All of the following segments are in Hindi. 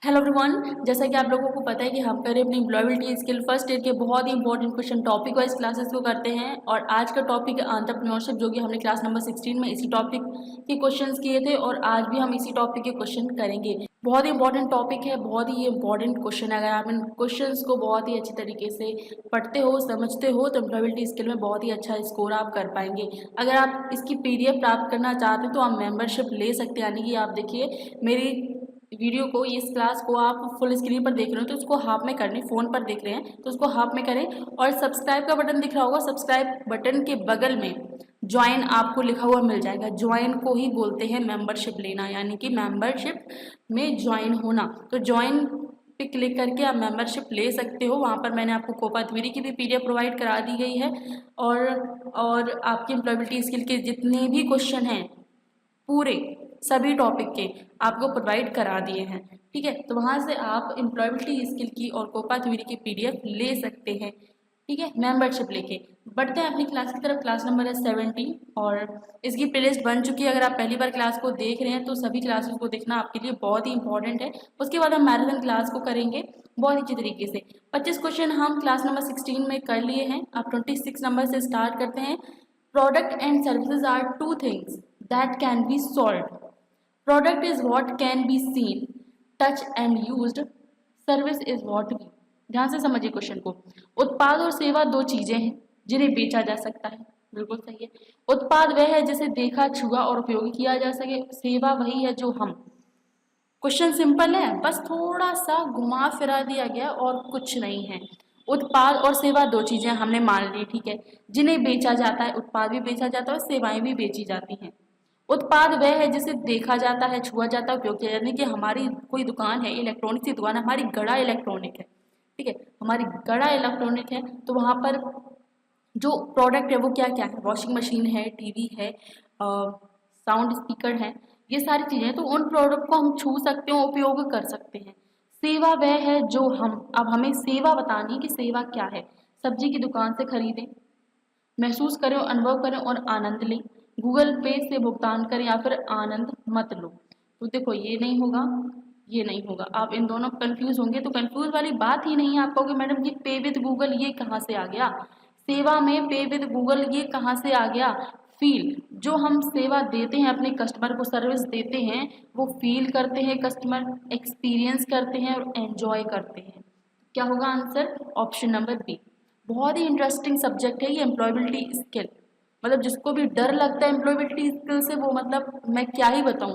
हेलो एवरीवन, जैसा कि आप लोगों को पता है कि हम करें अपनी एम्प्लॉयबिलिटी स्किल फर्स्ट ईयर के बहुत ही important question topic wise classes को करते हैं। और आज का टॉपिक है एंटरप्रेन्योरशिप, जो कि हमने क्लास नंबर 16 में इसी टॉपिक के क्वेश्चंस किए थे और आज भी हम इसी टॉपिक के क्वेश्चन करेंगे। बहुत ही इंपॉर्टेंट टॉपिक है, बहुत ही इंपॉर्टेंट क्वेश्चन है। अगर आप इन क्वेश्चंस को बहुत ही अच्छी तरीके से पढ़ते हो, समझते हो, तो एम्प्लॉयबिलिटी स्किल में बहुत ही अच्छा स्कोर आप कर पाएंगे। अगर आप इसकी PDF प्राप्त करना चाहते हैं तो आप मेंबरशिप ले सकते हैं। यानी कि आप देखिए मेरी वीडियो को, इस क्लास को आप फुल स्क्रीन पर देख रहे हो तो उसको हाफ में करने, फ़ोन पर देख रहे हैं तो उसको हाफ में करें। और सब्सक्राइब का बटन दिख रहा होगा, सब्सक्राइब बटन के बगल में ज्वाइन आपको लिखा हुआ मिल जाएगा। ज्वाइन को ही बोलते हैं मेंबरशिप लेना, यानी कि मेंबरशिप में ज्वाइन होना। तो ज्वाइन पे क्लिक करके आप मेंबरशिप ले सकते हो। वहाँ पर मैंने आपको कोपा थ्योरी की भी PDF प्रोवाइड करा दी गई है और आपकी एम्प्लॉयबिलिटी स्किल के जितने भी क्वेश्चन हैं पूरे सभी टॉपिक के आपको प्रोवाइड करा दिए हैं। ठीक है, तो वहाँ से आप एम्प्लॉयबिलिटी स्किल की और कोपा थ्योरी की PDF ले सकते हैं। ठीक है, मेंबरशिप लेके बढ़ते हैं अपनी क्लास की तरफ। क्लास नंबर है 17 और इसकी प्लेलिस्ट बन चुकी है। अगर आप पहली बार क्लास को देख रहे हैं तो सभी क्लासेस को देखना आपके लिए बहुत ही इंपॉर्टेंट है। उसके बाद हम मैराथन क्लास को करेंगे बहुत अच्छी तरीके से। 25 क्वेश्चन हम क्लास नंबर 16 में कर लिए हैं। आप 26 नंबर से स्टार्ट करते हैं। Product and services are two things that can be solved. Product is what can be seen, touched and used. Service is what we. ध्यान से समझिए क्वेश्चन को। उत्पाद और सेवा दो चीजें हैं जिन्हें बेचा जा सकता है। बिल्कुल सही है। उत्पाद वह है जिसे देखा, छुआ और उपयोग किया जा सके। सेवा वही है जो हम। क्वेश्चन सिंपल है, बस थोड़ा सा घुमा फिरा दिया गया और कुछ नहीं है। उत्पाद और सेवा दो चीजें हमने मान ली, ठीक है, जिन्हें बेचा जाता है। उत्पाद भी बेचा जाता है और सेवाएं भी बेची जाती हैं। उत्पाद वह है जिसे देखा जाता है, छुआ जाता है, उपयोग किया जाता है। कि हमारी कोई दुकान है, इलेक्ट्रॉनिक की दुकान है, हमारी गड़ा इलेक्ट्रॉनिक है, ठीक है, हमारी गड़ा इलेक्ट्रॉनिक है, तो वहाँ पर जो प्रोडक्ट है वो क्या क्या है? वॉशिंग मशीन है, TV है, साउंड स्पीकर है, ये सारी चीज़ें। तो उन प्रोडक्ट को हम छू सकते हैं, उपयोग कर सकते हैं। सेवा वह है जो हम, अब हमें सेवा बतानी है कि सेवा क्या है। सब्जी की दुकान से खरीदें, महसूस करें, अनुभव करें और आनंद लें। गूगल पे से भुगतान करें या फिर आनंद मत लो। तो देखो ये नहीं होगा, ये नहीं होगा। आप इन दोनों कंफ्यूज होंगे, तो कंफ्यूज वाली बात ही नहीं है। आप कहोगे मैडम ये पे विद गूगल ये कहाँ से आ गया? सेवा में पे विद गूगल ये कहाँ से आ गया? फील, जो हम सेवा देते हैं अपने कस्टमर को, सर्विस देते हैं, वो फील करते हैं कस्टमर, एक्सपीरियंस करते हैं और एंजॉय करते हैं। क्या होगा आंसर? Option number B. बहुत ही इंटरेस्टिंग सब्जेक्ट है ये एम्प्लॉयबिलिटी स्किल। मतलब जिसको भी डर लगता है एम्प्लॉयबिलिटी स्किल से, वो मतलब मैं क्या ही बताऊं,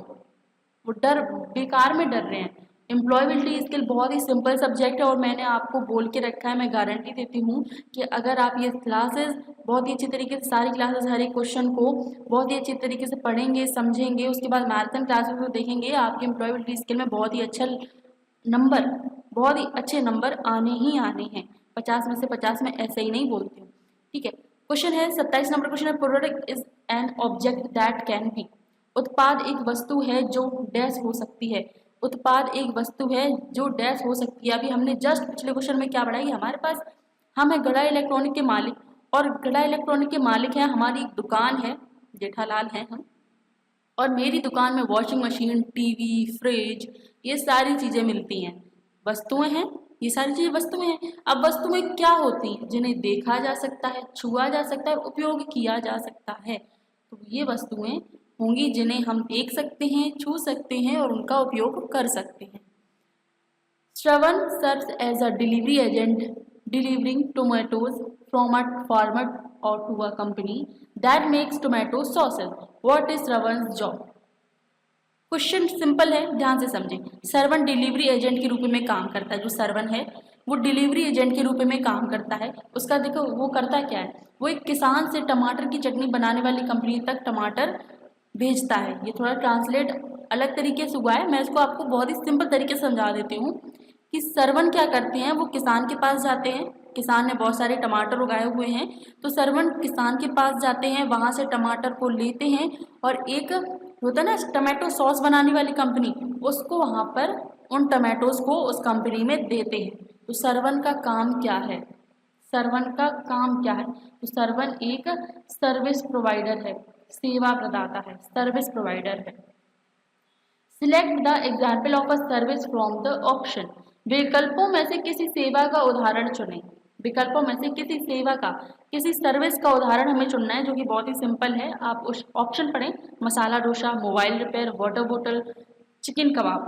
वो डर बेकार में डर रहे हैं। एम्प्लॉयबिलिटी स्किल बहुत ही सिंपल सब्जेक्ट है और मैंने आपको बोल के रखा है, मैं गारंटी देती हूँ कि अगर आप ये क्लासेस बहुत ही अच्छी तरीके से, सारी क्लासेस हर एक क्वेश्चन को बहुत ही अच्छी तरीके से पढ़ेंगे, समझेंगे, उसके बाद मैराथन क्लासेस को देखेंगे, आपकी एम्प्लॉयबिलिटी स्किल में बहुत ही अच्छा नंबर, बहुत ही अच्छे नंबर आने ही आने हैं। 50 में से 50 में ऐसे ही नहीं बोलती हूँ। ठीक है, क्वेश्चन है 27 नंबर क्वेश्चन है, product is an object that can be. उत्पाद एक वस्तु है जो डैश हो सकती है। उत्पाद एक वस्तु है जो डैश हो सकती है। अभी हमने जस्ट पिछले क्वेश्चन में क्या पढ़ा कि हमारे पास, हम है गड़ा इलेक्ट्रॉनिक के मालिक, और गड़ा इलेक्ट्रॉनिक के मालिक हैं, हमारी एक दुकान है, जेठालाल हैं हम, और मेरी दुकान में वॉशिंग मशीन, TV, फ्रिज, ये सारी चीज़ें मिलती हैं, वस्तुएं हैं, ये सारी चीज़ें वस्तुएं हैं। अब वस्तुएं क्या होती हैं? जिन्हें देखा जा सकता है, छुआ जा सकता है और उपयोग किया जा सकता है। तो ये वस्तुएं होंगी जिन्हें हम देख सकते हैं, छू सकते हैं और उनका उपयोग कर सकते हैं। Shravan serves as a delivery agent, delivering tomatoes from a farmer or to a company that makes tomato sauces. What is Shravan's job? Question simple है, ध्यान से समझें। सर्वन डिलीवरी एजेंट के रूप में काम करता है। जो सर्वन है वो डिलीवरी एजेंट के रूप में काम करता है। उसका देखो वो करता क्या है, वो एक किसान से टमाटर की चटनी बनाने वाली कंपनी तक टमाटर भेजता है। ये थोड़ा ट्रांसलेट अलग तरीके से हुआ है, मैं इसको आपको बहुत ही सिंपल तरीके से समझा देती हूँ कि सरवन क्या करते हैं। वो किसान के पास जाते हैं, किसान ने बहुत सारे टमाटर उगाए हुए हैं, तो सरवन किसान के पास जाते हैं, वहाँ से टमाटर को लेते हैं और एक होता है ना टमाटो सॉस बनाने वाली कंपनी, उसको वहाँ पर उन टमाटोज को उस कंपनी में देते हैं। तो सरवन का काम क्या है? सरवन का काम क्या है? तो सरवन एक सर्विस प्रोवाइडर है, सेवा प्रदाता है, सर्विस प्रोवाइडर है। Select the example of a service from the option. विकल्पों में से किसी सेवा का उदाहरण चुनें। विकल्पों में से किसी सेवा का, किसी सर्विस का उदाहरण हमें चुनना है, जो कि बहुत ही सिंपल है। आप उस ऑप्शन पढ़ें, masala dosa, mobile repair, water बोतल, चिकन कबाब।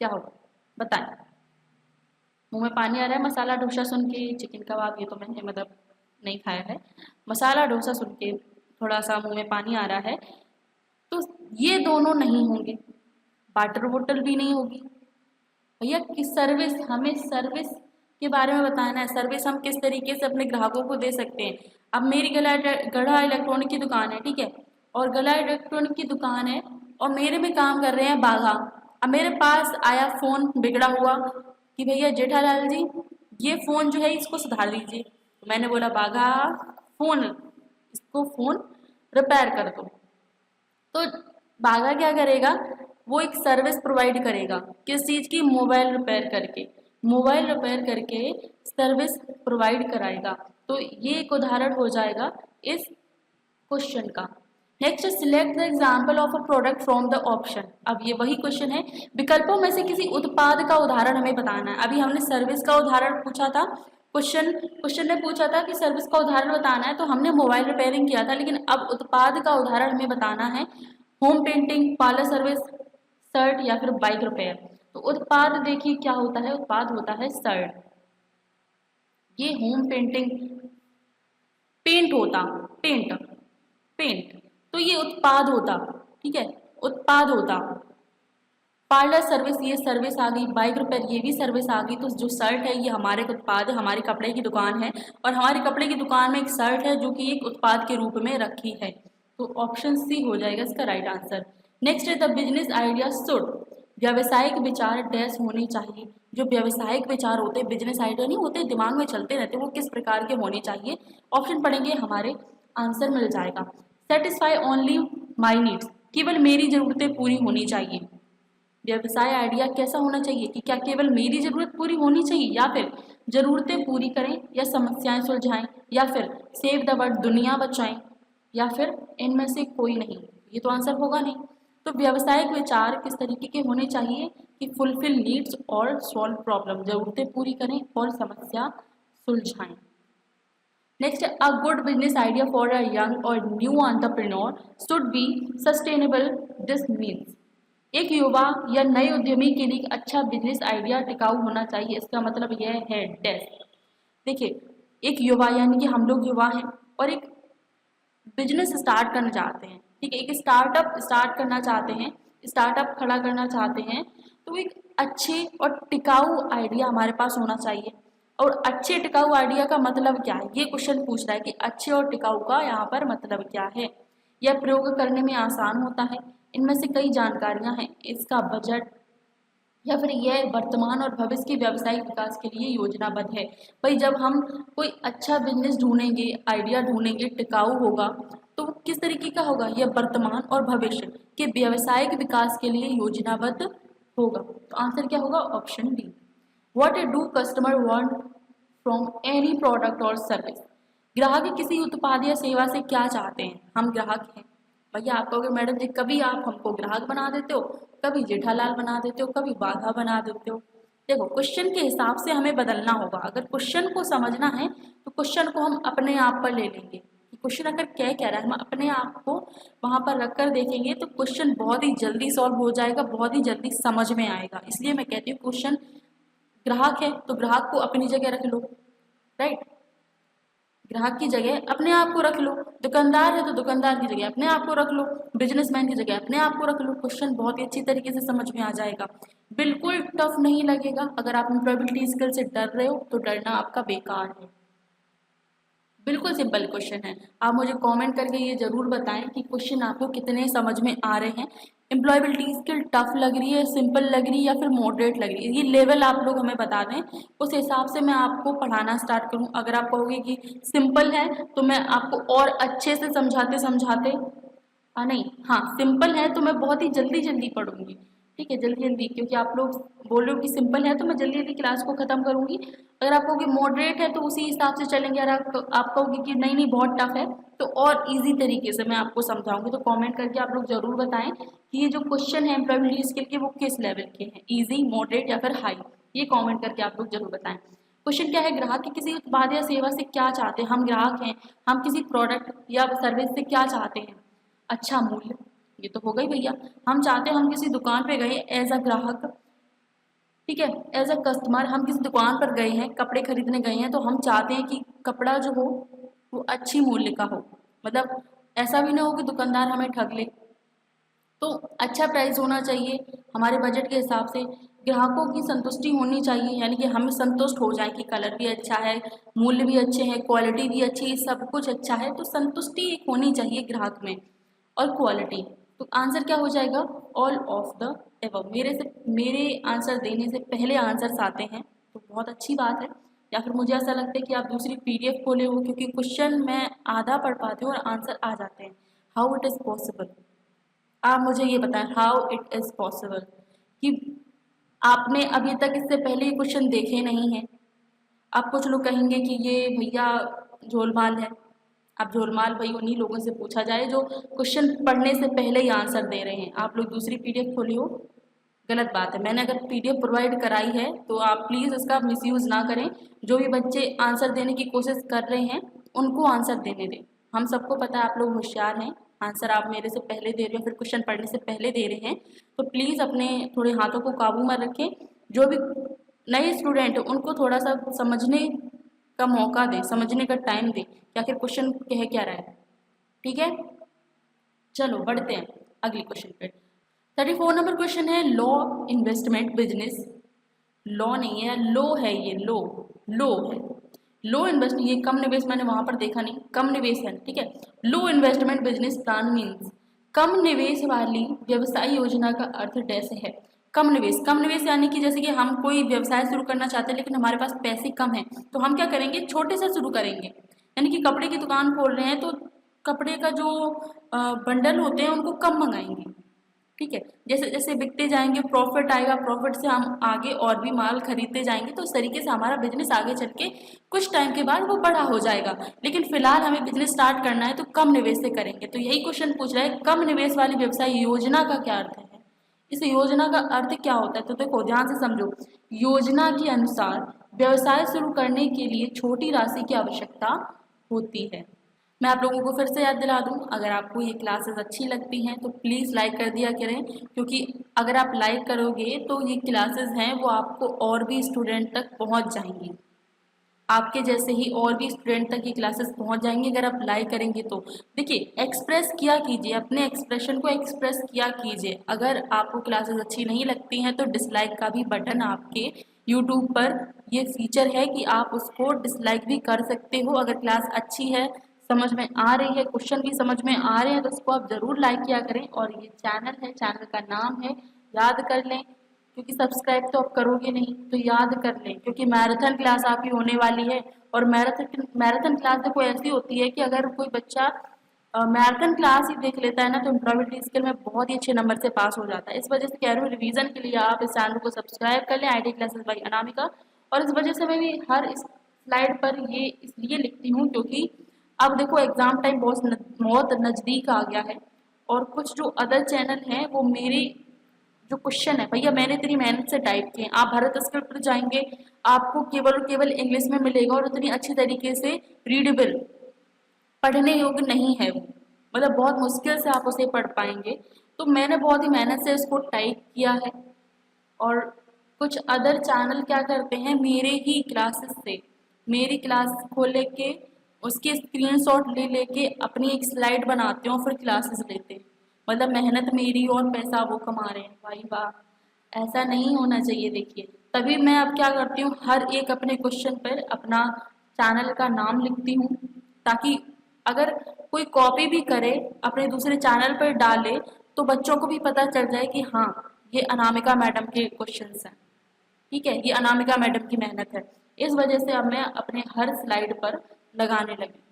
क्या होगा बताएं। मुंह में पानी आ रहा है मसाला डोसा सुन के, चिकन कबाब ये तो मैंने मतलब नहीं खाया है, मसाला डोसा सुन के थोड़ा सा मुंह में पानी आ रहा है। तो ये दोनों नहीं होंगे, वाटर बोतल भी नहीं होगी। भैया किस सर्विस, हमें सर्विस के बारे में बताना है। सर्विस हम किस तरीके से अपने ग्राहकों को दे सकते हैं। अब मेरी गढ़ा इलेक्ट्रॉनिक की दुकान है, ठीक है, और गला इलेक्ट्रॉनिक की दुकान है और मेरे में काम कर रहे हैं बाघा। अब मेरे पास आया फ़ोन बिगड़ा हुआ कि भैया जेठालाल जी ये फ़ोन जो है इसको सुधार दीजिए। तो मैंने बोला बाघा फ़ोन, इसको फ़ोन रिपेयर कर दो। तो बाघा क्या करेगा, वो एक सर्विस प्रोवाइड करेगा। किस चीज़ की, मोबाइल रिपेयर करके, मोबाइल रिपेयर करके सर्विस प्रोवाइड कराएगा। तो ये एक उदाहरण हो जाएगा इस क्वेश्चन का। Next, select the example of a product from the option. अब ये वही क्वेश्चन है, विकल्पों में से किसी उत्पाद का उदाहरण हमें बताना है। अभी हमने सर्विस का उदाहरण पूछा था, क्वेश्चन ने पूछा था कि सर्विस का उदाहरण बताना है, तो हमने मोबाइल रिपेयरिंग किया था। लेकिन अब उत्पाद का उदाहरण हमें बताना है, home painting, parlour service, shirt या फिर बाइक रिपेयर। तो उत्पाद देखिए क्या होता है, उत्पाद होता है शर्ट। ये होम पेंटिंग, पेंट होता, पेंट पेंट, तो ये उत्पाद होता, ठीक है, उत्पाद होता। पार्लर सर्विस, ये सर्विस आ गई। बाइक रिपेयर, ये भी सर्विस आ गई। तो जो शर्ट है ये हमारे उत्पाद है, हमारी कपड़े की दुकान है और हमारी कपड़े की दुकान में एक शर्ट है जो कि एक उत्पाद के रूप में रखी है। तो ऑप्शन सी हो जाएगा इसका राइट आंसर। नेक्स्ट है द बिजनेस आइडिया शुड, व्यावसायिक विचार डैश होने चाहिए। जो व्यावसायिक विचार होते हैं, बिजनेस आइडिया नहीं होते, दिमाग में चलते रहते, वो किस प्रकार के होने चाहिए। ऑप्शन पढ़ेंगे हमारे आंसर मिल जाएगा। सेटिस्फाई ओनली माई नीड्स, केवल मेरी ज़रूरतें पूरी होनी चाहिए। व्यवसाय आइडिया कैसा होना चाहिए कि क्या केवल मेरी ज़रूरत पूरी होनी चाहिए, या फिर ज़रूरतें पूरी करें या समस्याएं सुलझाएं, या फिर सेव द वर्ल्ड, दुनिया बचाएं, या फिर इनमें से कोई नहीं। ये तो आंसर होगा नहीं। तो व्यावसायिक विचार किस तरीके के होने चाहिए कि फुलफिल नीड्स और सॉल्व प्रॉब्लम, ज़रूरतें पूरी करें और समस्या सुलझाएं। Next, a good business idea for a young और new entrepreneur should be sustainable. This means, एक युवा या नए उद्यमी के लिए अच्छा बिजनेस आइडिया टिकाऊ होना चाहिए। इसका मतलब यह है डैश। देखिए, एक युवा यानी कि हम लोग युवा हैं और एक बिजनेस स्टार्ट करना चाहते हैं, ठीक है, एक स्टार्टअप स्टार्ट करना चाहते हैं, स्टार्टअप खड़ा करना चाहते हैं। तो एक अच्छे और टिकाऊ आइडिया हमारे पास होना चाहिए। और अच्छे टिकाऊ आइडिया का मतलब क्या है, ये क्वेश्चन पूछ रहा है कि अच्छे और टिकाऊ का यहाँ पर मतलब क्या है। यह प्रयोग करने में आसान होता है, इनमें से कई जानकारियाँ हैं, इसका बजट, या फिर यह वर्तमान और भविष्य के व्यावसायिक विकास के लिए योजनाबद्ध है। भाई जब हम कोई अच्छा बिजनेस ढूंढेंगे, आइडिया ढूंढेंगे, टिकाऊ होगा, तो वो किस तरीके का होगा, यह वर्तमान और भविष्य के व्यावसायिक विकास के लिए योजनाबद्ध होगा। तो आंसर क्या होगा, option D. What do customer want from any product और सर्विस। ग्राहक किसी उत्पाद या सेवा से क्या चाहते हैं। हम ग्राहक हैं। भैया आप कहोगे मैडम जी कभी आप हमको ग्राहक बना देते हो, कभी जेठालाल बना देते हो, कभी बाघा बना देते हो। देखो क्वेश्चन के हिसाब से हमें बदलना होगा। अगर क्वेश्चन को समझना है तो क्वेश्चन को हम अपने आप पर ले लेंगे कि क्वेश्चन अगर क्या कह रहा है, हम अपने आप को वहाँ पर रख कर देखेंगे तो क्वेश्चन बहुत ही जल्दी सॉल्व हो जाएगा, बहुत ही जल्दी समझ में आएगा। इसलिए मैं कहती हूँ क्वेश्चन ग्राहक है तो ग्राहक को अपनी जगह रख लो, राइट, ग्राहक की जगह अपने आप को रख लो। दुकानदार है तो दुकानदार की जगह अपने आप को रख लो, बिजनेसमैन की जगह अपने आप को रख लो। क्वेश्चन बहुत ही अच्छी तरीके से समझ में आ जाएगा, बिल्कुल टफ नहीं लगेगा। अगर आप प्रोबेबिलिटी स्किल से डर रहे हो तो डरना आपका बेकार है। बिल्कुल सिंपल क्वेश्चन है। आप मुझे कमेंट करके ये जरूर बताएं कि क्वेश्चन आपको कितने समझ में आ रहे हैं। एम्प्लॉयबिलिटी स्किल टफ लग रही है, सिंपल लग रही है या फिर मॉडरेट लग रही है, ये लेवल आप लोग हमें बता दें, उस हिसाब से मैं आपको पढ़ाना स्टार्ट करूं। अगर आप कहोगे कि सिंपल है तो मैं आपको और अच्छे से समझाते समझाते नहीं, हाँ सिंपल है तो मैं बहुत ही जल्दी जल्दी पढ़ूंगी। ठीक है, जल्दी जल्दी, क्योंकि आप लोग बोल रहे हो कि सिंपल है तो मैं जल्दी जल्दी क्लास को ख़त्म करूँगी। अगर आप कहोगे मॉडरेट है तो उसी हिसाब से चलेंगे, अगर आप कहोगे कि नहीं नहीं बहुत टफ है तो और इजी तरीके से मैं आपको समझाऊंगी। तो कमेंट करके आप लोग ज़रूर बताएं कि ये जो क्वेश्चन है एम्प्लॉयबिलिटी स्किल के वो किस लेवल के हैं, ईजी, मॉडरेट या फिर हाई। ये कॉमेंट करके आप लोग जरूर बताएं। क्वेश्चन क्या है, ग्राहक की किसी उत्पाद या सेवा से क्या चाहते हैं। हम ग्राहक हैं, हम किसी प्रोडक्ट या सर्विस से क्या चाहते हैं, अच्छा मूल्य, ये तो हो गई भैया। हम चाहते हैं, हम किसी दुकान पे गए एज अ ग्राहक, ठीक है, एज अ कस्टमर हम किसी दुकान पर गए हैं, कपड़े खरीदने गए हैं, तो हम चाहते हैं कि कपड़ा जो हो वो अच्छी मूल्य का हो, मतलब ऐसा भी ना हो कि दुकानदार हमें ठग ले, तो अच्छा प्राइस होना चाहिए हमारे बजट के हिसाब से। ग्राहकों की संतुष्टि होनी चाहिए, यानी कि हम संतुष्ट हो जाए कि कलर भी अच्छा है, मूल्य भी अच्छे हैं, क्वालिटी भी अच्छी है, सब कुछ अच्छा है, तो संतुष्टि एक होनी चाहिए ग्राहक में। और क्वालिटी, तो आंसर क्या हो जाएगा, ऑल ऑफ द एबव। मेरे आंसर देने से पहले आंसर्स आते हैं तो बहुत अच्छी बात है। या फिर मुझे ऐसा लगता है कि आप दूसरी पीडीएफ खोले हो, क्योंकि क्वेश्चन मैं आधा पढ़ पाती हूँ और आंसर आ जाते हैं। हाउ इट इज़ पॉसिबल, आप मुझे ये बताएं हाउ इट इज़ पॉसिबल कि आपने अभी तक इससे पहले ये क्वेश्चन देखे नहीं हैं। अब कुछ लोग कहेंगे कि ये भैया झोलमाल है। अब झोलमाल वही उन्हीं लोगों से पूछा जाए जो क्वेश्चन पढ़ने से पहले ही आंसर दे रहे हैं। आप लोग दूसरी पीडीएफ खोली हो, गलत बात है। मैंने अगर पीडीएफ प्रोवाइड कराई है तो आप प्लीज़ इसका मिसयूज़ ना करें। जो भी बच्चे आंसर देने की कोशिश कर रहे हैं उनको आंसर देने दें। हम सबको पता है आप लोग होशियार हैं, आंसर आप मेरे से पहले दे रहे हो, फिर क्वेश्चन पढ़ने से पहले दे रहे हैं, तो प्लीज़ अपने थोड़े हाथों को काबू में रखें। जो भी नए स्टूडेंट हैं उनको थोड़ा सा समझने का मौका दें, समझने का टाइम दें कि आखिर क्वेश्चन कह क्या रहा है। ठीक है, चलो बढ़ते हैं अगले क्वेश्चन पे। 34 नंबर क्वेश्चन है, लॉ इन्वेस्टमेंट बिजनेस, लॉ नहीं है, लो है, ये लो है, लो इन्वेस्ट, ये कम निवेश मैंने वहां पर देखा नहीं, कम निवेश है, ठीक है। लो इन्वेस्टमेंट बिजनेस प्लान मीन्स, कम निवेश वाली व्यवसाय योजना का अर्थ डैश है। कम निवेश यानी कि जैसे कि हम कोई व्यवसाय शुरू करना चाहते हैं लेकिन हमारे पास पैसे कम हैं, तो हम क्या करेंगे, छोटे से शुरू करेंगे। यानी कि कपड़े की दुकान खोल रहे हैं तो कपड़े का जो बंडल होते हैं उनको कम मंगाएंगे, ठीक है। जैसे जैसे बिकते जाएंगे प्रॉफिट आएगा, प्रॉफिट से हम आगे और भी माल खरीदते जाएंगे, तो इस तरीके से हमारा बिजनेस आगे चल के कुछ टाइम के बाद वो बड़ा हो जाएगा। लेकिन फिलहाल हमें बिजनेस स्टार्ट करना है तो कम निवेश से करेंगे। तो यही क्वेश्चन पूछ रहा है, कम निवेश वाली व्यवसाय योजना का क्या अर्थ है, इस योजना का अर्थ क्या होता है। तो देखो ध्यान से समझो, योजना के अनुसार व्यवसाय शुरू करने के लिए छोटी राशि की आवश्यकता होती है। मैं आप लोगों को फिर से याद दिला दूं, अगर आपको ये क्लासेस अच्छी लगती हैं तो प्लीज़ लाइक कर दिया करें, क्योंकि अगर आप लाइक करोगे तो ये क्लासेस हैं वो आपको और भी स्टूडेंट तक पहुंच जाएंगी, आपके जैसे ही और भी स्टूडेंट तक ये क्लासेस पहुंच जाएंगे अगर आप लाइक करेंगे तो। देखिए एक्सप्रेस किया कीजिए, अपने एक्सप्रेशन को एक्सप्रेस किया कीजिए। अगर आपको क्लासेस अच्छी नहीं लगती हैं तो डिसलाइक का भी बटन आपके यूट्यूब पर ये फीचर है कि आप उसको डिसलाइक भी कर सकते हो। अगर क्लास अच्छी है, समझ में आ रही है, क्वेश्चन भी समझ में आ रहे हैं, तो उसको आप ज़रूर लाइक किया करें। और ये चैनल है, चैनल का नाम है, याद कर लें, क्योंकि सब्सक्राइब तो आप करोगे नहीं, तो याद कर लें, क्योंकि मैराथन क्लास आपकी होने वाली है। और मैराथन क्लास देखो ऐसी होती है कि अगर कोई बच्चा मैराथन क्लास ही देख लेता है ना तो एम्प्लॉयबिलिटी स्किल में बहुत ही अच्छे नंबर से पास हो जाता है। इस वजह से कह रही हूँ, रिवीजन के लिए आप इस चैनल को सब्सक्राइब कर लें, आईटी क्लासेस बाई अनामिका। और इस वजह से मैं भी हर स्लाइड पर ये इसलिए लिखती हूँ क्योंकि अब देखो एग्जाम टाइम बहुत नज़दीक आ गया है, और कुछ जो अदर चैनल हैं वो मेरे जो क्वेश्चन है, भैया मैंने इतनी मेहनत से टाइप किए, आप भारत स्क्रिप्ट पर जाएंगे आपको केवल और केवल इंग्लिश में मिलेगा और उतनी अच्छी तरीके से रीडेबल, पढ़ने योग्य नहीं है वो, मतलब बहुत मुश्किल से आप उसे पढ़ पाएंगे। तो मैंने बहुत ही मेहनत से इसको टाइप किया है। और कुछ अदर चैनल क्या करते हैं, मेरे ही क्लासेस से मेरी क्लास खोल लेके उसके स्क्रीनशॉट ले लेके अपनी एक स्लाइड बनाते हैं और फिर क्लासेस लेते हैं। मतलब मेहनत मेरी और पैसा वो कमा रहे हैं, भाई वाह, ऐसा नहीं होना चाहिए। देखिए तभी मैं अब क्या करती हूँ, हर एक अपने क्वेश्चन पर अपना चैनल का नाम लिखती हूँ, ताकि अगर कोई कॉपी भी करे अपने दूसरे चैनल पर डाले तो बच्चों को भी पता चल जाए कि हाँ ये अनामिका मैडम के क्वेश्चंस हैं, ठीक है, ये अनामिका मैडम की मेहनत है। इस वजह से अब मैं अपने हर स्लाइड पर लगाने लगी।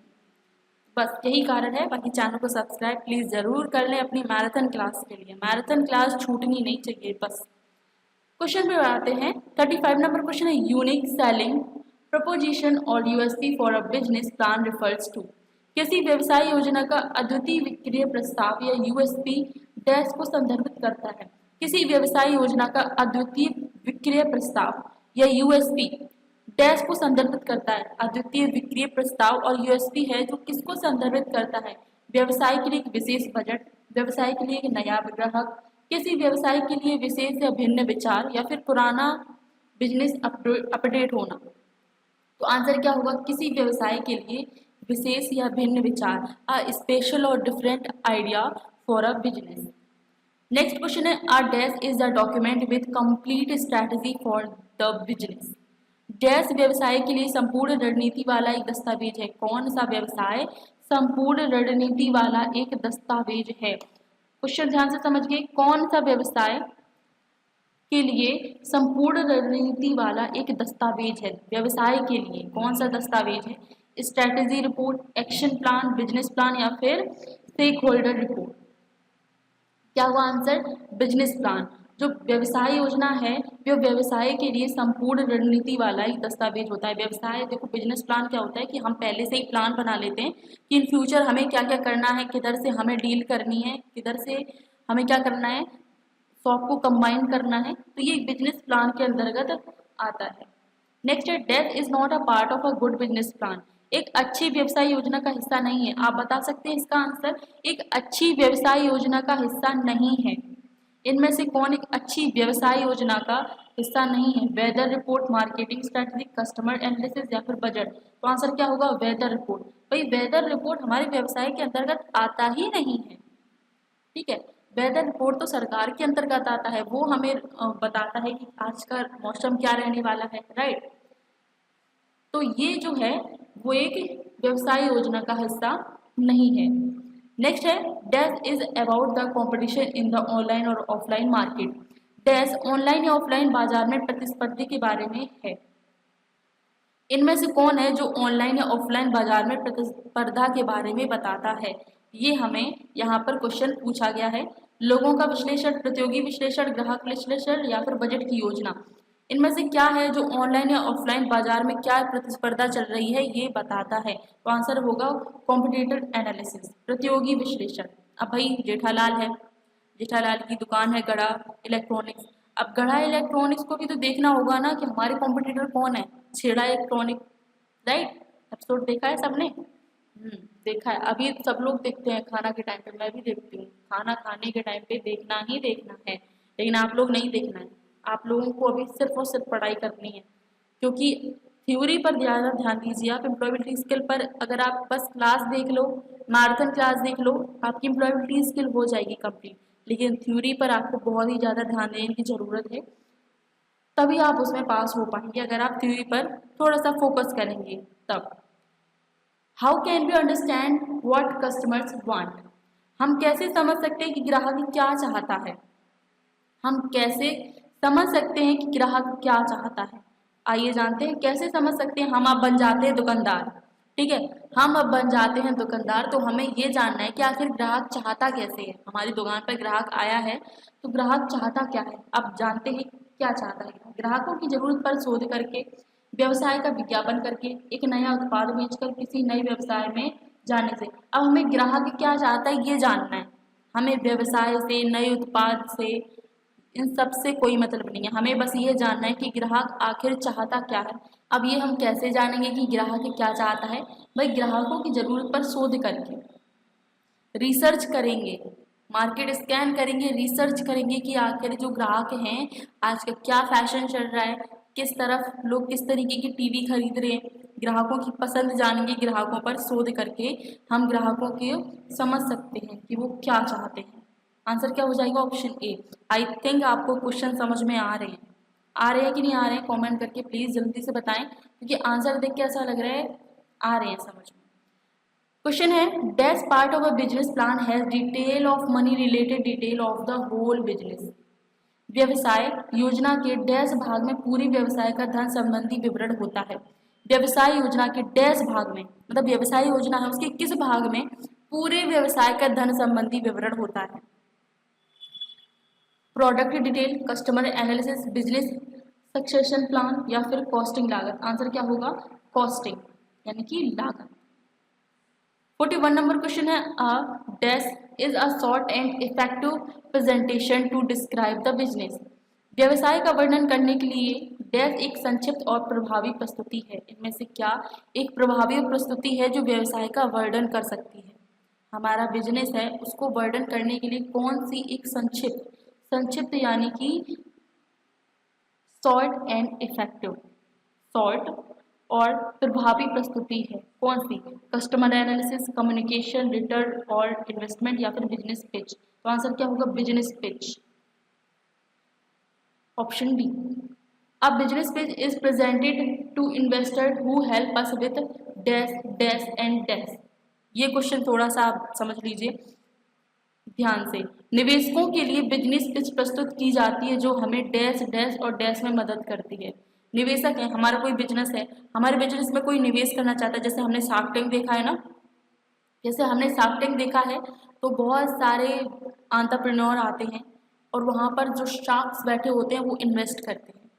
बस यही कारण है। बाकी चैनल को सब्सक्राइब प्लीज़ ज़रूर कर लें अपनी मैराथन क्लास के लिए। मैराथन क्लास छूटनी नहीं चाहिए बस। क्वेश्चन पे आते हैं। 35 नंबर क्वेश्चन है, यूनिक सेलिंग प्रपोजिशन और USP for a business plan refers to. किसी व्यवसाय योजना का अद्वितीय विक्रय प्रस्ताव या यूएसपी डैश को संदर्भित करता है। किसी व्यवसाय योजना का अद्वितीय विक्रय प्रस्ताव या यूएसपी डैश को संदर्भित करता है। अद्वितीय विक्रय प्रस्ताव और यूएसपी है जो किसको संदर्भित करता है? व्यवसाय के लिए एक विशेष बजट, व्यवसाय के लिए एक नया ग्राहक, किसी व्यवसाय के लिए विशेष या भिन्न विचार, या फिर पुराना बिजनेस अपडेट होना। तो आंसर क्या होगा? किसी व्यवसाय के लिए विशेष या भिन्न विचार, अ स्पेशल और different idea for a business. Next question है, a dash is the document with complete strategy for the business. Dash व्यवसाय के लिए संपूर्ण रणनीति वाला एक दस्तावेज है। कौन सा व्यवसाय संपूर्ण रणनीति वाला एक दस्तावेज है? क्वेश्चन ध्यान से समझिए, कौन सा व्यवसाय के लिए संपूर्ण रणनीति वाला एक दस्तावेज है? व्यवसाय के लिए कौन सा दस्तावेज है? Strategy report, action plan, business plan, या फिर स्टेक होल्डर रिपोर्ट। क्या हुआ आंसर? Business plan. जो व्यवसाय योजना है वो व्यवसाय के लिए संपूर्ण रणनीति वाला एक दस्तावेज होता है। व्यवसाय, देखो बिजनेस प्लान क्या होता है कि हम पहले से ही प्लान बना लेते हैं कि इन फ्यूचर हमें क्या क्या करना है, किधर से हमें डील करनी है, किधर से हमें क्या करना है, शॉप को कंबाइन करना है। तो ये बिजनेस प्लान के अंतर्गत आता है। नेक्स्ट है, death is not a part of a good business plan. एक अच्छी व्यवसाय योजना का हिस्सा नहीं है। आप बता सकते हैं इसका आंसर? एक अच्छी व्यवसाय योजना का हिस्सा नहीं है। इनमें से कौन एक अच्छी व्यवसाय योजना का हिस्सा नहीं है? Weather report, marketing strategy, customer analysis, या फिर बजट। तो आंसर क्या होगा? Weather report. भाई वेदर रिपोर्ट हमारे व्यवसाय के अंतर्गत आता ही नहीं है। ठीक है, वेदर रिपोर्ट तो सरकार के अंतर्गत आता है, वो हमें बताता है कि आज का मौसम क्या रहने वाला है, राइट। तो ये जो है वो एक व्यवसाय योजना का हिस्सा नहीं है। नेक्स्ट है, dash is about the competition in the online और ऑफलाइन मार्केट। डैश ऑनलाइन या ऑफलाइन बाजार में प्रतिस्पर्धी के बारे में है। इनमें से कौन है जो ऑनलाइन या ऑफलाइन बाजार में प्रतिस्पर्धा के बारे में बताता है? ये हमें यहाँ पर क्वेश्चन पूछा गया है। लोगों का विश्लेषण, प्रतियोगी विश्लेषण, ग्राहक विश्लेषण, या फिर बजट की योजना। इनमें से क्या है जो ऑनलाइन या ऑफलाइन बाजार में क्या प्रतिस्पर्धा चल रही है ये बताता है? तो आंसर होगा कॉम्पिटिटिव एनालिसिस, प्रतियोगी विश्लेषण। अब भाई जेठालाल है, जेठालाल की दुकान है गढ़ा इलेक्ट्रॉनिक्स। अब गढ़ा इलेक्ट्रॉनिक्स को भी तो देखना होगा ना कि हमारे कॉम्पिटिटर कौन है। छेड़ा इलेक्ट्रॉनिक, राइट। एपिसोड देखा है सबने? देखा है। अभी सब लोग देखते हैं खाना के टाइम पे, मैं भी देखती हूँ। खाना खाने के टाइम पे देखना ही देखना है, लेकिन आप लोग नहीं देखना है। आप लोगों को अभी सिर्फ और सिर्फ पढ़ाई करनी है, क्योंकि थ्योरी पर ज़्यादा ध्यान दीजिए। आप एम्प्लॉयबिलिटी स्किल पर अगर आप बस क्लास देख लो, मैराथन क्लास देख लो, आपकी एम्प्लॉयबिलिटी स्किल हो जाएगी कंप्लीट। लेकिन थ्योरी पर आपको बहुत ही ज़्यादा ध्यान देने की ज़रूरत है, तभी आप उसमें पास हो पाएंगे। अगर आप थ्योरी पर थोड़ा सा फोकस करेंगे तब। How can we understand what customers want. हम कैसे समझ सकते हैं कि ग्राहक क्या चाहता है? हम कैसे समझ सकते हैं कि ग्राहक क्या चाहता है? आइए जानते हैं कैसे समझ सकते हैं। हम अब बन जाते हैं दुकानदार, ठीक है। हम अब बन जाते हैं दुकानदार, तो हमें ये जानना है कि आखिर ग्राहक चाहता कैसे है। हमारी दुकान पर ग्राहक आया है तो ग्राहक चाहता क्या है? अब जानते हैं क्या चाहता है। ग्राहकों की जरूरत पर शोध करके, व्यवसाय का विज्ञापन करके, एक नया उत्पाद बेचकर, किसी नए व्यवसाय में जाने से। अब हमें ग्राहक क्या चाहता है ये जानना है। हमें व्यवसाय से, नए उत्पाद से, इन सब से कोई मतलब नहीं है। हमें बस ये जानना है कि ग्राहक आखिर चाहता क्या है। अब ये हम कैसे जानेंगे कि ग्राहक क्या चाहता है? भाई ग्राहकों की ज़रूरत पर शोध करके, रिसर्च करेंगे, मार्केट स्कैन करेंगे, रिसर्च करेंगे कि आखिर जो ग्राहक हैं आज का क्या फैशन चल रहा है, किस तरफ लोग किस तरीके की टीवी खरीद रहे हैं। ग्राहकों की पसंद जानेंगे, ग्राहकों पर शोध करके हम ग्राहकों को समझ सकते हैं कि वो क्या चाहते हैं। आंसर क्या हो जाएगा? Option A. आई थिंक आपको क्वेश्चन समझ में आ रहे हैं। आ रहे हैं कि नहीं आ रहे हैं? कमेंट करके प्लीज़ जल्दी से बताएं, क्योंकि आंसर देख के ऐसा लग रहा है आ रहे हैं समझ में। क्वेश्चन है, dash part of a business plan has detail of money related detail of the whole business. व्यवसाय योजना के डैश भाग में पूरी व्यवसाय का धन संबंधी विवरण होता है। व्यवसाय योजना के डैश भाग में, मतलब व्यवसाय योजना है उसके किस भाग में पूरे व्यवसाय का धन संबंधी विवरण होता है? Product detail, customer analysis, business succession plan या फिर कॉस्टिंग लागत। आंसर क्या होगा? कॉस्टिंग यानी कि लागत। 41 नंबर क्वेश्चन है, a dash is a short and effective presentation to describe the business. व्यवसाय का वर्णन करने के लिए डैश एक संक्षिप्त और प्रभावी प्रस्तुति है। इनमें से क्या एक प्रभावी प्रस्तुति है जो व्यवसाय का वर्णन कर सकती है? हमारा बिजनेस है उसको वर्णन करने के लिए कौन सी एक संक्षिप्त संक्षिप्त यानी कि शॉर्ट एंड इफेक्टिव, शॉर्ट और प्रभावी प्रस्तुति है कौन सी? कस्टमर एनालिसिस, कम्युनिकेशन, रिटर्न और इन्वेस्टमेंट या फिर बिजनेस पिच। तो आंसर क्या होगा? Business pitch, option D. अब business pitch is presented to investor who help us with dash dash and dash. ये क्वेश्चन थोड़ा सा आप समझ लीजिए ध्यान से। निवेशकों के लिए बिजनेस पिच प्रस्तुत की जाती है जो हमें डैश डैश और डैश में मदद करती है। निवेशक है, हमारा कोई बिजनेस है, हमारे बिजनेस में कोई निवेश करना चाहता है, जैसे हमने शार्क टैंक देखा है ना, जैसे हमने शार्क टैंक देखा है तो बहुत सारे एंटरप्रेन्योर आते हैं और वहाँ पर जो शार्क्स बैठे होते हैं वो इन्वेस्ट करते हैं।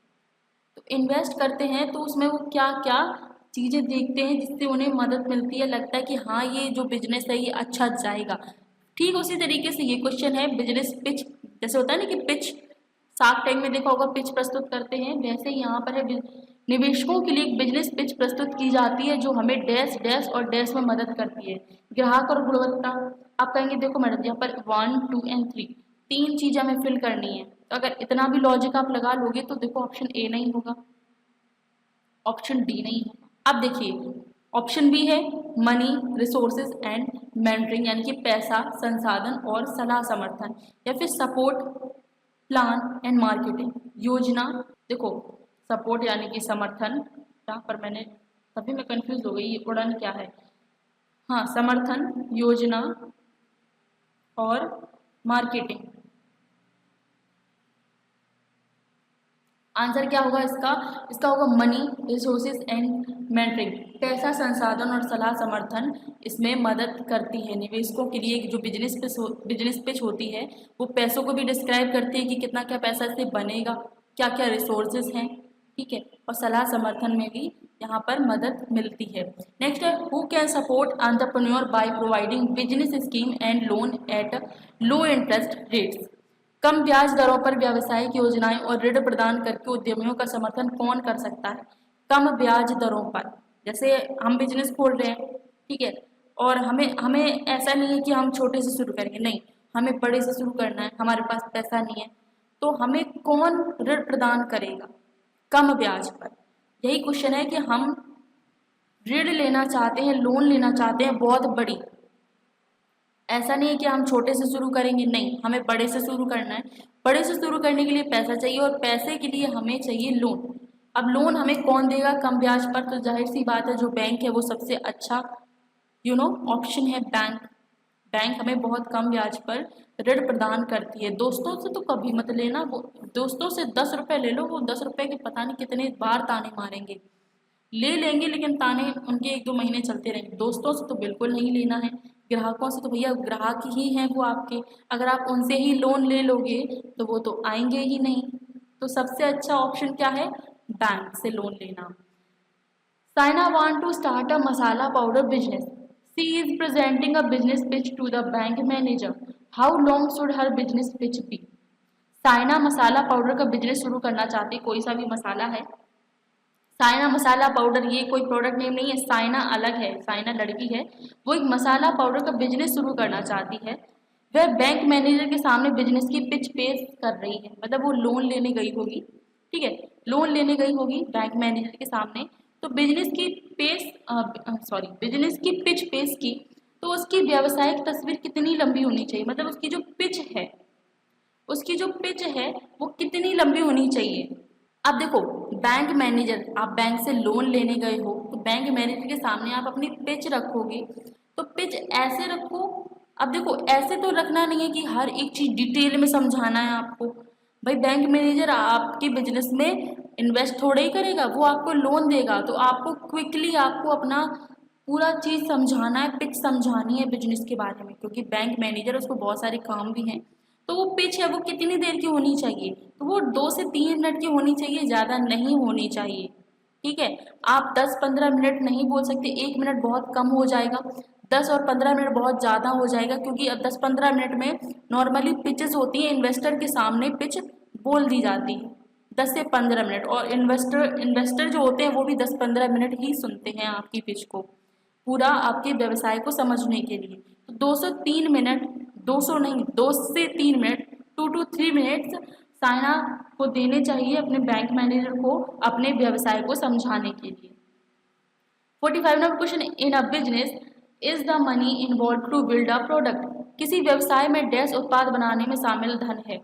तो इन्वेस्ट करते हैं तो उसमें वो क्या क्या चीज़ें देखते हैं जिससे उन्हें मदद मिलती है, लगता है कि हाँ ये जो बिजनेस है ये अच्छा जाएगा। ठीक उसी तरीके से ये क्वेश्चन है बिजनेस पिच, जैसे होता है ना कि पिच शार्क टैंक में देखा होगा पिच प्रस्तुत करते हैं, वैसे ही यहाँ पर है निवेशकों के लिए एक बिजनेस पिच प्रस्तुत की जाती है जो हमें डैश डैश और डैश में मदद करती है। ग्राहक और गुणवत्ता, आप कहेंगे देखो मैडम यहाँ पर 1, 2 एंड 3 तीन चीज़ें हमें फिल करनी है, तो अगर इतना भी लॉजिक आप लगा लोगे तो देखो ऑप्शन ए नहीं होगा, ऑप्शन डी नहीं होगा। अब देखिए ऑप्शन बी है मनी, रिसोर्सेज एंड मेंटरिंग यानी कि पैसा, संसाधन और सलाह समर्थन, या फिर सपोर्ट, प्लान एंड मार्केटिंग, योजना। देखो सपोर्ट यानी कि समर्थन, यहाँ पर मैंने तभी मैं कंफ्यूज हो गई ये उड़न क्या है। हाँ समर्थन, योजना और मार्केटिंग। आंसर क्या होगा इसका? इसका होगा मनी, रिसोर्सेज एंड मेंटरिंग, पैसा, संसाधन और सलाह समर्थन इसमें मदद करती है। निवेशकों के लिए जो बिजनेस पिच होती है वो पैसों को भी डिस्क्राइब करती है कि कितना क्या पैसा इससे बनेगा, क्या क्या रिसोर्सेज हैं, ठीक है, और सलाह समर्थन में भी यहाँ पर मदद मिलती है। नेक्स्ट है who can support entrepreneur by providing business scheme and loan at low interest rates. कम ब्याज दरों पर व्यावसायिक योजनाएं और ऋण प्रदान करके उद्यमियों का समर्थन कौन कर सकता है? कम ब्याज दरों पर, जैसे हम बिजनेस खोल रहे हैं, ठीक है, और हमें हमें ऐसा नहीं है कि हम छोटे से शुरू करेंगे, नहीं, हमें बड़े से शुरू करना है, हमारे पास पैसा नहीं है, तो हमें कौन ऋण प्रदान करेगा कम ब्याज पर? यही क्वेश्चन है कि हम ऋण लेना चाहते हैं, लोन लेना चाहते हैं बहुत बड़ी, ऐसा नहीं है कि हम छोटे से शुरू करेंगे, नहीं, हमें बड़े से शुरू करना है। बड़े से शुरू करने के लिए पैसा चाहिए और पैसे के लिए हमें चाहिए लोन। अब लोन हमें कौन देगा कम ब्याज पर? तो जाहिर सी बात है जो बैंक है वो सबसे अच्छा ऑप्शन है बैंक। बैंक हमें बहुत कम ब्याज पर ऋण प्रदान करती है। दोस्तों से तो कभी मत लेना, वो दोस्तों से 10 रुपये ले लो, वो 10 रुपये के पता नहीं कितने बार ताने मारेंगे, ले लेंगे लेकिन ताने उनके 1-2 महीने चलते रहेंगे। दोस्तों से तो बिल्कुल नहीं लेना है। ग्राहकों से तो भैया ग्राहक ही हैं वो आपके, अगर आप उनसे ही लोन ले लोगे तो वो तो आएंगे ही नहीं। तो सबसे अच्छा ऑप्शन क्या है? बैंक से लोन लेना। Saina want to start a masala powder business, she is presenting a business pitch to the bank manager, how long should her business pitch be? Saina masala powder का बिजनेस शुरू करना चाहती, कोई सा भी मसाला है, साइना मसाला पाउडर, ये कोई प्रोडक्ट नेम नहीं है, साइना अलग है, साइना लड़की है, वो एक मसाला पाउडर का बिजनेस शुरू करना चाहती है। वह बैंक मैनेजर के सामने बिजनेस की पिच पेश कर रही है, मतलब वो लोन लेने गई होगी, ठीक है, लोन लेने गई होगी बैंक मैनेजर के सामने, तो बिजनेस की पिच पेश की, तो उसकी व्यावसायिक तस्वीर कितनी लंबी होनी चाहिए, मतलब उसकी जो पिच है, उसकी जो पिच है वो कितनी लंबी होनी चाहिए? अब देखो बैंक मैनेजर, आप बैंक से लोन लेने गए हो तो बैंक मैनेजर के सामने आप अपनी पिच रखोगे, तो पिच ऐसे रखो। अब देखो ऐसे तो रखना नहीं है कि हर एक चीज डिटेल में समझाना है आपको। भाई बैंक मैनेजर आपके बिजनेस में इन्वेस्ट थोड़े ही करेगा, वो आपको लोन देगा। तो आपको क्विकली आपको अपना पूरा चीज़ समझाना है, पिच समझानी है बिजनेस के बारे में, क्योंकि बैंक मैनेजर उसको बहुत सारे काम भी हैं। तो वो पिच है वो कितनी देर की होनी चाहिए, तो वो 2 से 3 मिनट की होनी चाहिए, ज़्यादा नहीं होनी चाहिए। ठीक है, आप 10-15 मिनट नहीं बोल सकते, 1 मिनट बहुत कम हो जाएगा, 10 और 15 मिनट बहुत ज़्यादा हो जाएगा, क्योंकि अब 10-15 मिनट में नॉर्मली पिचेस होती हैं, इन्वेस्टर के सामने पिच बोल दी जाती है 10 से 15 मिनट, और इन्वेस्टर जो होते हैं वो भी 10-15 मिनट ही सुनते हैं आपकी पिच को, पूरा आपके व्यवसाय को समझने के लिए। तो 203 मिनट, 200 नहीं, 2 से 3 मिनट, 2 to 3 मिनट्स साइना को देने चाहिए अपने बैंक मैनेजर को अपने व्यवसाय को समझाने के लिए। 45 number question, in a business is the money involve to build a product. किसी व्यवसाय में डैश उत्पाद बनाने में शामिल धन है।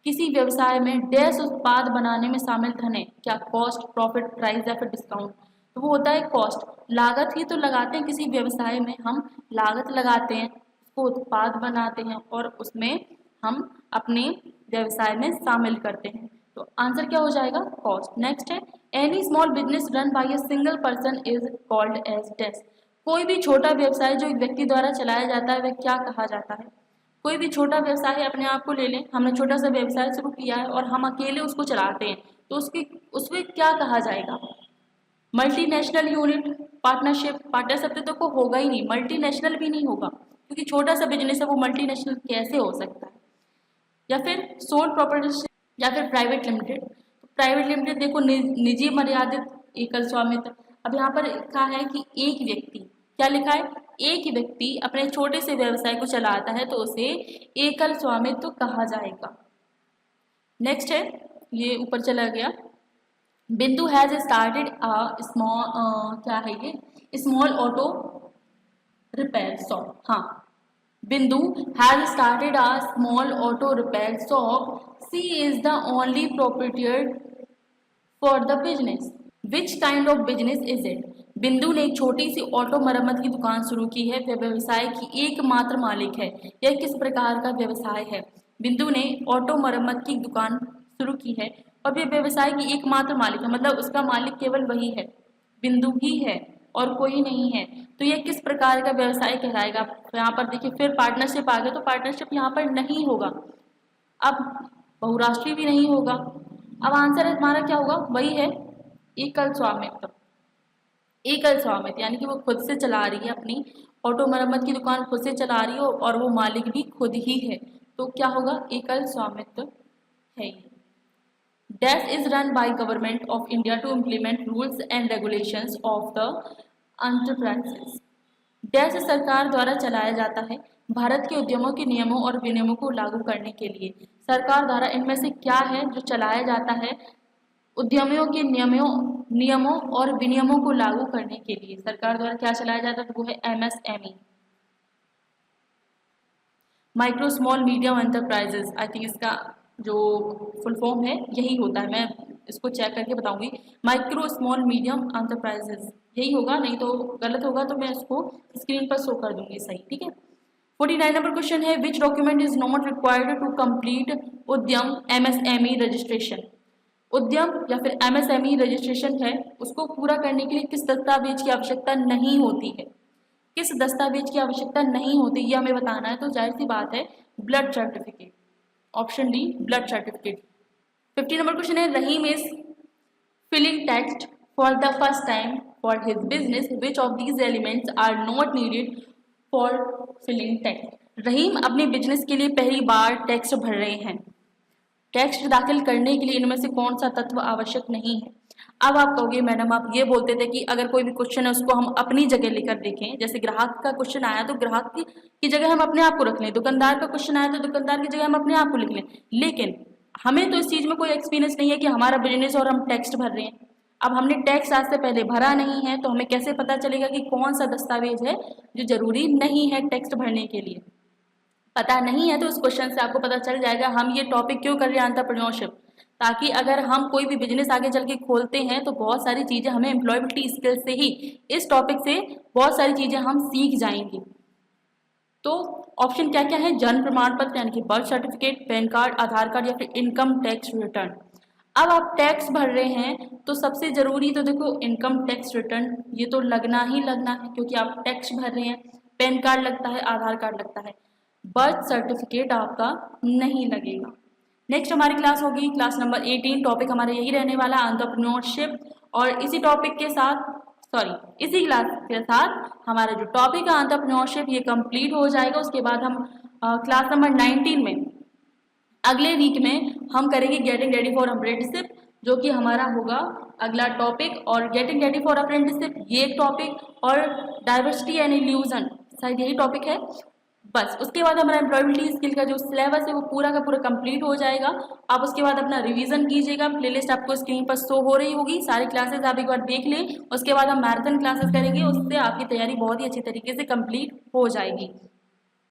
किसी व्यवसाय में डैश उत्पाद बनाने में शामिल धन है, क्या कॉस्ट, प्रॉफिट, प्राइस या फिर डिस्काउंट। तो वो होता है कॉस्ट, लागत ही तो लगाते हैं किसी व्यवसाय में, हम लागत लगाते हैं, उसको उत्पाद बनाते हैं और उसमें हम अपने व्यवसाय में शामिल करते हैं। तो आंसर क्या हो जाएगा, कॉस्ट। नेक्स्ट है, any small business run by a single person is called as dash. कोई भी छोटा व्यवसाय जो एक व्यक्ति द्वारा चलाया जाता है वह क्या कहा जाता है। कोई भी छोटा व्यवसाय है, अपने आप को ले लें, हमने छोटा सा व्यवसाय शुरू किया है और हम अकेले उसको चलाते हैं, तो उसमें क्या कहा जाएगा। मल्टीनेशनल यूनिट, पार्टनरशिप, पार्टनरशिप तो को होगा ही नहीं, मल्टीनेशनल भी नहीं होगा, क्योंकि छोटा सा बिजनेस है, वो मल्टीनेशनल कैसे हो सकता है। या फिर सोल प्रोप्राइटरशिप या फिर प्राइवेट लिमिटेड। प्राइवेट लिमिटेड देखो निजी मर्यादित एकल स्वामित्व। अब यहाँ पर लिखा है कि एक व्यक्ति, क्या लिखा है, एक व्यक्ति अपने छोटे से व्यवसाय को चलाता है तो उसे एकल स्वामित्व कहा जाएगा। नेक्स्ट है, ये ऊपर चला गया, बिंदु हैज स्टार्टेड अ स्मॉल, क्या है ये, स्मॉल ऑटो रिपेयर शॉप। हाँ, Bindu has started a small auto repair shop. She is the only proprietor for the business. Which kind of business is it? बिंदु ने एक छोटी सी ऑटो मरम्मत की दुकान शुरू की है, वह व्यवसाय की एकमात्र मालिक है। यह किस प्रकार का व्यवसाय है। बिंदु ने ऑटो मरम्मत की दुकान शुरू की है और वह व्यवसाय की एकमात्र मालिक है, मतलब उसका मालिक केवल वही है, बिंदु ही है और कोई नहीं है। तो ये किस प्रकार का व्यवसाय कहलाएगा। तो यहाँ पर देखिए फिर पार्टनरशिप आ गया, तो पार्टनरशिप यहाँ पर नहीं होगा, अब बहुराष्ट्रीय भी नहीं होगा। अब आंसर हमारा क्या होगा, वही है एकल स्वामित्व। एकल स्वामित्व यानी कि वो खुद से चला रही है, अपनी ऑटो मरम्मत की दुकान खुद से चला रही है और वो मालिक भी खुद ही है, तो क्या होगा, एकल स्वामित्व है। Dash is run by government of India to implement rules and regulations of the enterprises. Dash सरकार द्वारा चलाया जाता है भारत के उद्यमों के नियमों और विनियमों को लागू करने के लिए। सरकार द्वारा इनमें से क्या है जो चलाया जाता है उद्यमियों के नियमों और विनियमों को लागू करने के लिए। सरकार द्वारा क्या चलाया जाता है, वो है MSME, micro small medium enterprises. I think इसका जो फुल फॉर्म है यही होता है, मैं इसको चेक करके बताऊंगी। माइक्रो स्मॉल मीडियम एंटरप्राइजेस यही होगा, नहीं तो गलत होगा तो मैं इसको स्क्रीन पर शो कर दूंगी सही, ठीक है। 49 नंबर क्वेश्चन है, which document is not required to complete Udyam MSME registration. Udyam या फिर MSME रजिस्ट्रेशन है, उसको पूरा करने के लिए किस दस्तावेज की आवश्यकता नहीं होती है। किस दस्तावेज की आवश्यकता नहीं होती ये हमें बताना है, तो जाहिर सी बात है blood certificate, option D blood certificate. 50 number question है, Rahim is filling text for the first time for his business, which of these elements are not needed for filling text. Rahim अपने बिजनेस के लिए पहली बार टेक्स्ट भर रहे हैं, टेक्स्ट दाखिल करने के लिए इनमें से कौन सा तत्व आवश्यक नहीं है। अब आप कहोगे मैडम आप ये बोलते थे कि अगर कोई भी क्वेश्चन है उसको हम अपनी जगह लेकर देखें, जैसे ग्राहक का क्वेश्चन आया तो ग्राहक की जगह हम अपने आप को रख लें, दुकानदार का क्वेश्चन आया तो दुकानदार की जगह हम अपने आप को लिख लें, लेकिन हमें तो इस चीज़ में कोई एक्सपीरियंस नहीं है कि हमारा बिजनेस और हम टैक्स भर रहे हैं। अब हमने टैक्स आज से पहले भरा नहीं है तो हमें कैसे पता चलेगा कि कौन सा दस्तावेज है जो जरूरी नहीं है टैक्स भरने के लिए। पता नहीं है तो उस क्वेश्चन से आपको पता चल जाएगा हम ये टॉपिक क्यों कर रहे हैं, एंटरप्रेन्योरशिप, ताकि अगर हम कोई भी बिजनेस आगे चल के खोलते हैं तो बहुत सारी चीज़ें हमें एम्प्लॉयबिलिटी स्किल से ही, इस टॉपिक से बहुत सारी चीज़ें हम सीख जाएंगे। तो ऑप्शन क्या क्या है, जन्म प्रमाण पत्र यानी कि बर्थ सर्टिफिकेट, पैन कार्ड, आधार कार्ड या फिर इनकम टैक्स रिटर्न। अब आप टैक्स भर रहे हैं तो सबसे ज़रूरी तो देखो इनकम टैक्स रिटर्न, ये तो लगना ही लगना है क्योंकि आप टैक्स भर रहे हैं। पैन कार्ड लगता है, आधार कार्ड लगता है, बर्थ सर्टिफिकेट आपका नहीं लगेगा। नेक्स्ट हमारी क्लास होगी क्लास नंबर 18, टॉपिक हमारा यही रहने वाला है एंटरप्रेन्योरशिप। और इसी टॉपिक के साथ इसी क्लास के साथ हमारा जो टॉपिक है एंटरप्रेन्योरशिप ये कंप्लीट हो जाएगा। उसके बाद हम क्लास नंबर 19 में अगले वीक में हम करेंगे गेटिंग रेडी फॉर अप्रेंटिसशिप, जो कि हमारा होगा अगला टॉपिक। और गेटिंग रेडी फॉर अप्रेंटिसशिप ये एक टॉपिक, और डाइवर्सिटी एंड इल्यूजन शायद यही टॉपिक है। बस उसके बाद हमारा एम्प्लॉयबिलिटी स्किल का जो सिलेबस है वो पूरा का पूरा कंप्लीट हो जाएगा। आप उसके बाद अपना रिवीजन कीजिएगा, प्लेलिस्ट आपको स्क्रीन पर शो हो रही होगी, सारी क्लासेस आप एक बार देख लें। उसके बाद हम मैराथन क्लासेस करेंगे, उससे आपकी तैयारी बहुत ही अच्छी तरीके से कंप्लीट हो जाएगी।